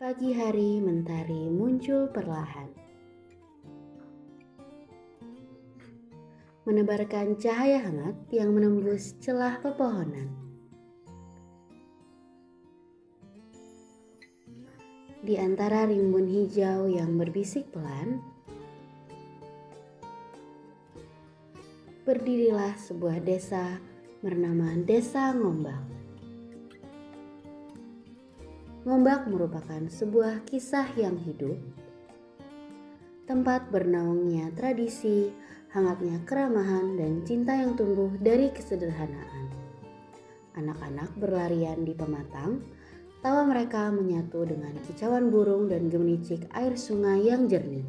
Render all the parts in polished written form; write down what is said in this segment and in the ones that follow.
Pagi hari mentari muncul perlahan, menebarkan cahaya hangat yang menembus celah pepohonan. Di antara rimbun hijau yang berbisik pelan, berdirilah sebuah desa bernama Desa Ngombak. Ngombak merupakan sebuah kisah yang hidup, tempat bernaungnya tradisi, hangatnya keramahan, dan cinta yang tumbuh dari kesederhanaan. Anak-anak berlarian di pematang, tawa mereka menyatu dengan kicauan burung dan gemericik air sungai yang jernih.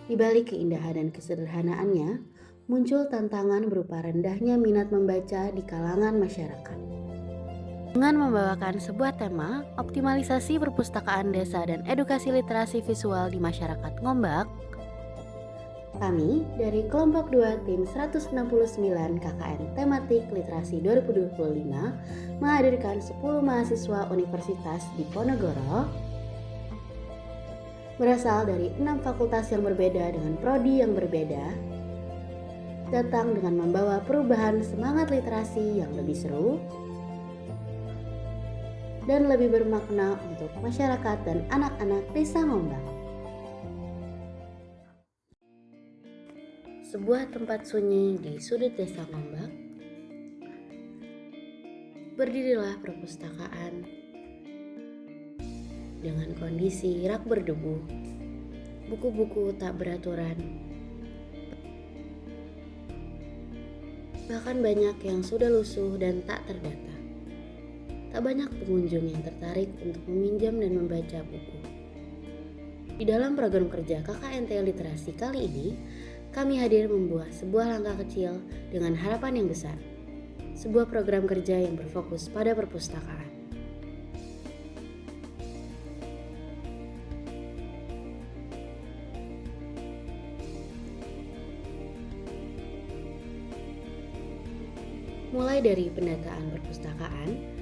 Di balik keindahan dan kesederhanaannya, muncul tantangan berupa rendahnya minat membaca di kalangan masyarakat. Dengan membawakan sebuah tema, optimalisasi perpustakaan desa dan edukasi literasi visual di masyarakat Ngombak, kami dari kelompok 2 tim 169 KKN Tematik Literasi 2025 menghadirkan 10 mahasiswa Universitas Diponegoro berasal dari 6 fakultas yang berbeda dengan prodi yang berbeda, datang dengan membawa perubahan semangat literasi yang lebih seru dan lebih bermakna untuk masyarakat dan anak-anak Desa Ngombak. Sebuah tempat sunyi di sudut Desa Ngombak, berdirilah perpustakaan dengan kondisi rak berdebu, buku-buku tak beraturan, bahkan banyak yang sudah lusuh dan tak terdata. Tak banyak pengunjung yang tertarik untuk meminjam dan membaca buku. Di dalam program kerja KKNT Literasi kali ini, kami hadir membuat sebuah langkah kecil dengan harapan yang besar. Sebuah program kerja yang berfokus pada perpustakaan. Mulai dari pendataan perpustakaan,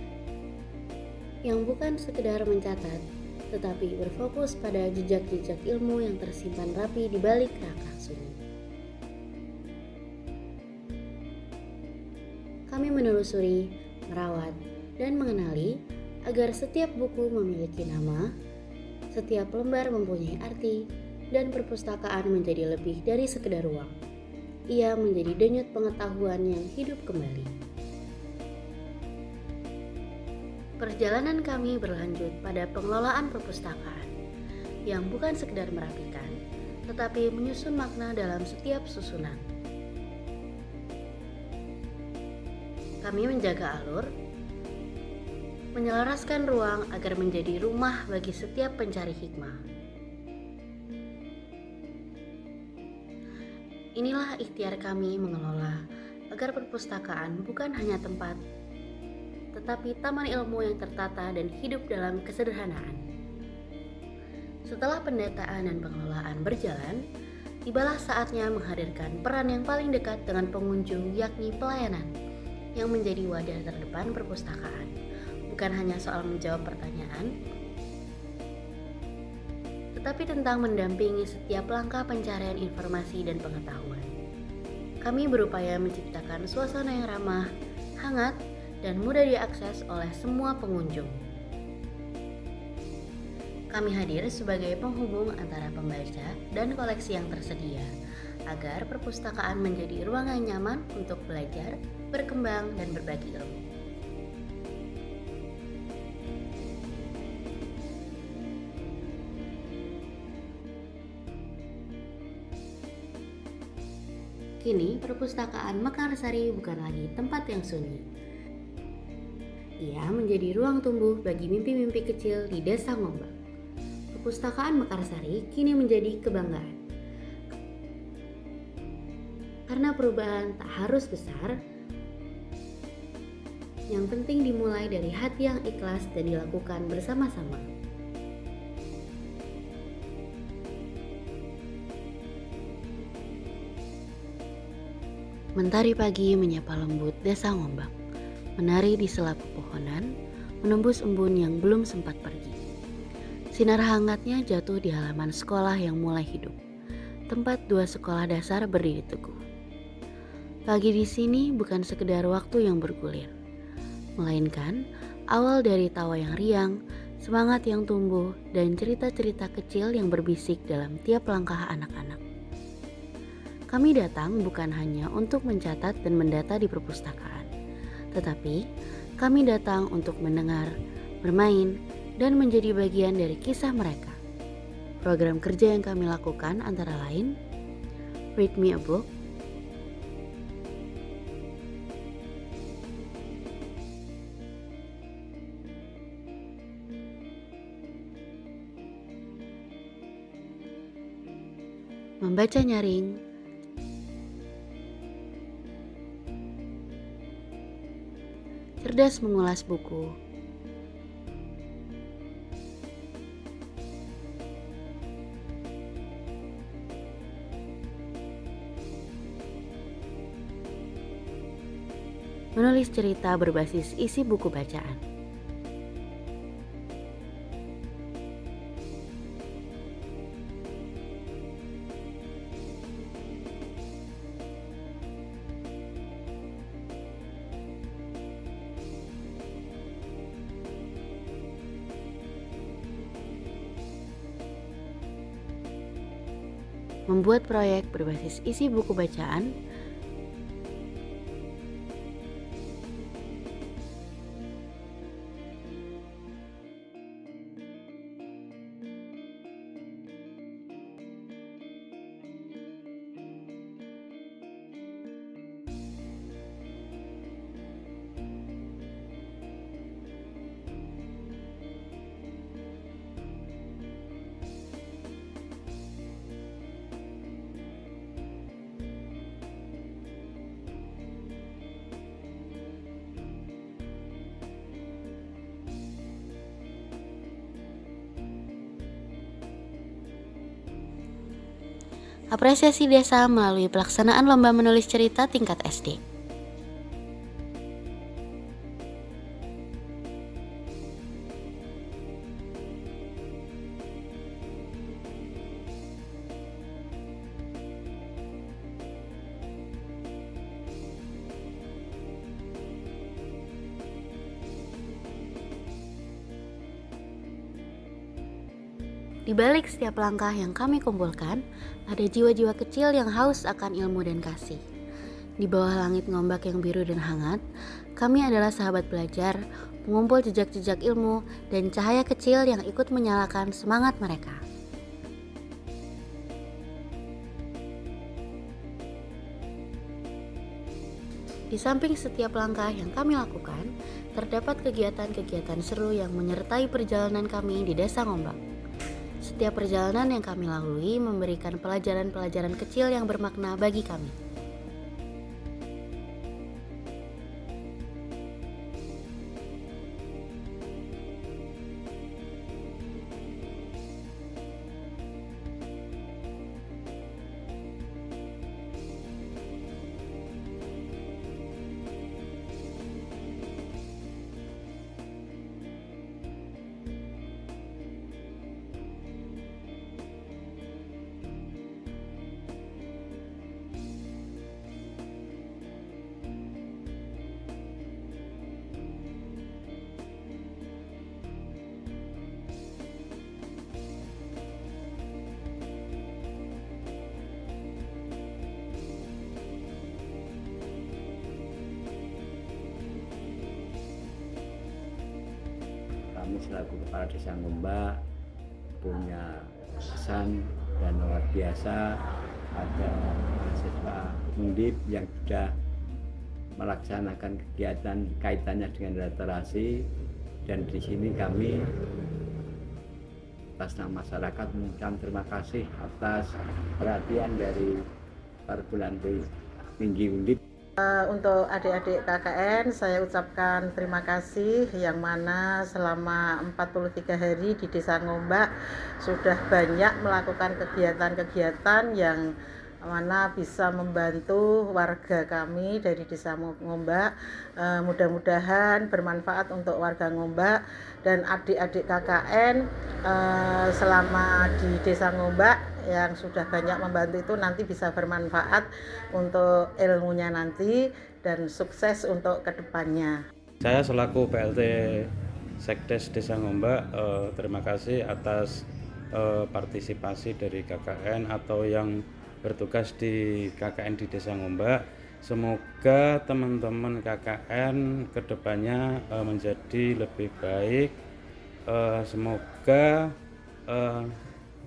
yang bukan sekedar mencatat, tetapi berfokus pada jejak-jejak ilmu yang tersimpan rapi di balik rak sunyi. Kami menelusuri, merawat, dan mengenali agar setiap buku memiliki nama, setiap lembar mempunyai arti, dan perpustakaan menjadi lebih dari sekedar ruang. Ia menjadi denyut pengetahuan yang hidup kembali. Perjalanan kami berlanjut pada pengelolaan perpustakaan yang bukan sekedar merapikan, tetapi menyusun makna dalam setiap susunan. Kami menjaga alur, menyelaraskan ruang agar menjadi rumah bagi setiap pencari hikmah. Inilah ikhtiar kami mengelola agar perpustakaan bukan hanya tempat, tetapi taman ilmu yang tertata dan hidup dalam kesederhanaan. Setelah pendataan dan pengelolaan berjalan, tibalah saatnya menghadirkan peran yang paling dekat dengan pengunjung, yakni pelayanan, yang menjadi wadah terdepan perpustakaan. Bukan hanya soal menjawab pertanyaan, tetapi tentang mendampingi setiap langkah pencarian informasi dan pengetahuan. Kami berupaya menciptakan suasana yang ramah, hangat, dan mudah diakses oleh semua pengunjung. Kami hadir sebagai penghubung antara pembaca dan koleksi yang tersedia, agar perpustakaan menjadi ruang yang nyaman untuk belajar, berkembang, dan berbagi ilmu. Kini, perpustakaan Mekarsari bukan lagi tempat yang sunyi. Ia menjadi ruang tumbuh bagi mimpi-mimpi kecil di Desa Ngombak. Perpustakaan Mekarsari kini menjadi kebanggaan. Karena perubahan tak harus besar, yang penting dimulai dari hati yang ikhlas dan dilakukan bersama-sama. Mentari pagi menyapa lembut Desa Ngombak, menari di sela pepohonan, menembus embun yang belum sempat pergi. Sinar hangatnya jatuh di halaman sekolah yang mulai hidup, tempat 2 sekolah dasar berdiri teguh. Pagi di sini bukan sekedar waktu yang bergulir, melainkan awal dari tawa yang riang, semangat yang tumbuh, dan cerita-cerita kecil yang berbisik dalam tiap langkah anak-anak. Kami datang bukan hanya untuk mencatat dan mendata di perpustakaan, tetapi kami datang untuk mendengar, bermain, dan menjadi bagian dari kisah mereka. Program kerja yang kami lakukan antara lain, Read Me a Book, membaca nyaring, cerdas mengulas buku, menulis cerita berbasis isi buku bacaan. Membuat proyek berbasis isi buku bacaan, apresiasi desa melalui pelaksanaan lomba menulis cerita tingkat SD. Di balik setiap langkah yang kami kumpulkan, ada jiwa-jiwa kecil yang haus akan ilmu dan kasih. Di bawah langit ngombak yang biru dan hangat, kami adalah sahabat belajar, pengumpul jejak-jejak ilmu, dan cahaya kecil yang ikut menyalakan semangat mereka. Di samping setiap langkah yang kami lakukan, terdapat kegiatan-kegiatan seru yang menyertai perjalanan kami di Desa Ngombak. Setiap perjalanan yang kami lalui memberikan pelajaran-pelajaran kecil yang bermakna bagi kami. Kami selaku Kepala Desa Ngombak punya kesan dan luar biasa. Ada mahasiswa Undip yang sudah melaksanakan kegiatan kaitannya dengan literasi, dan di sini kami atas nama masyarakat mengucapkan terima kasih atas perhatian dari perguruan tinggi Undip. Untuk adik-adik KKN saya ucapkan terima kasih, yang mana selama 43 hari di Desa Ngombak sudah banyak melakukan kegiatan-kegiatan yang mana bisa membantu warga kami dari Desa Ngombak. Mudah-mudahan bermanfaat untuk warga Ngombak dan adik-adik KKN selama di Desa Ngombak yang sudah banyak membantu itu nanti bisa bermanfaat untuk ilmunya nanti dan sukses untuk kedepannya. Saya selaku PLT Sekdes Desa Ngombak, terima kasih atas partisipasi dari KKN atau yang bertugas di KKN di Desa Ngombak. Semoga teman-teman KKN kedepannya menjadi lebih baik. Semoga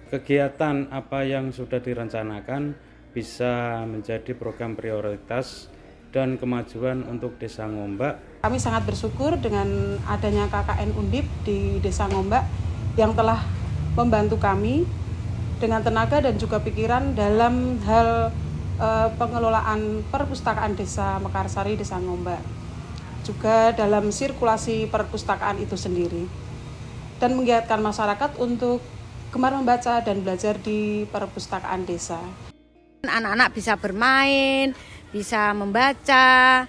kegiatan apa yang sudah direncanakan bisa menjadi program prioritas dan kemajuan untuk Desa Ngombak. Kami sangat bersyukur dengan adanya KKN Undip di Desa Ngombak yang telah membantu kami dengan tenaga dan juga pikiran dalam hal pengelolaan perpustakaan Desa Mekarsari, Desa Ngombak. Juga dalam sirkulasi perpustakaan itu sendiri. Dan menggiatkan masyarakat untuk gemar membaca dan belajar di perpustakaan desa. Anak-anak bisa bermain, bisa membaca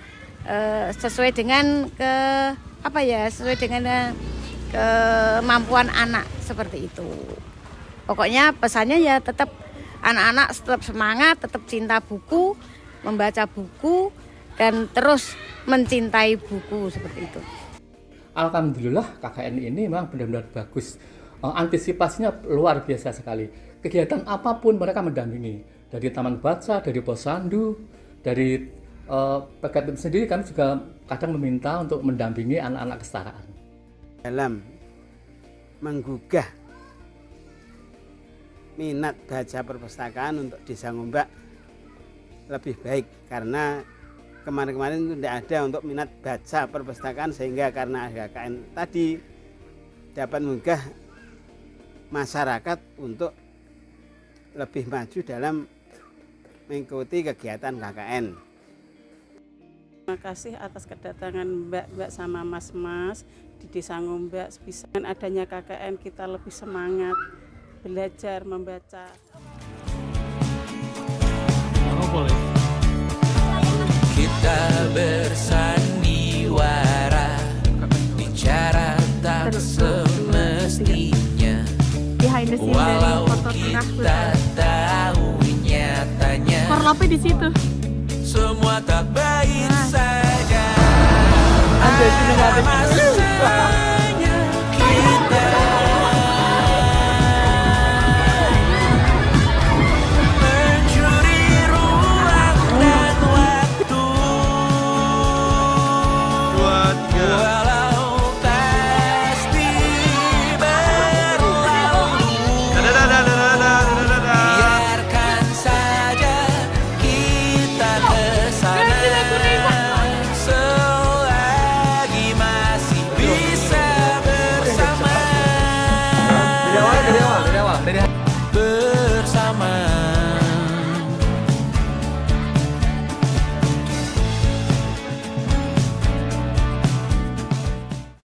sesuai dengan kemampuan anak seperti itu. Pokoknya pesannya ya tetap anak-anak tetap semangat, tetap cinta buku, membaca buku dan terus mencintai buku seperti itu. Alhamdulillah KKN ini memang benar-benar bagus. Antisipasinya luar biasa sekali. Kegiatan apapun mereka mendampingi. Dari taman baca, dari posyandu, dari PKTM sendiri kami juga kadang meminta untuk mendampingi anak-anak kesetaraan. Dalam menggugah minat baca perpustakaan untuk Desa Ngombak lebih baik karena kemarin-kemarin itu tidak ada untuk minat baca perpustakaan, sehingga karena KKN tadi dapat menggugah masyarakat untuk lebih maju dalam mengikuti kegiatan KKN. Terima kasih atas kedatangan Mbak-mbak sama Mas-mas di Desa Ngombak. Bisa dengan adanya KKN kita lebih semangat belajar membaca. Kita bersandiwara bicara tak semestinya, walau kita tahu nyatanya di situ. semua tak baik saja. Ada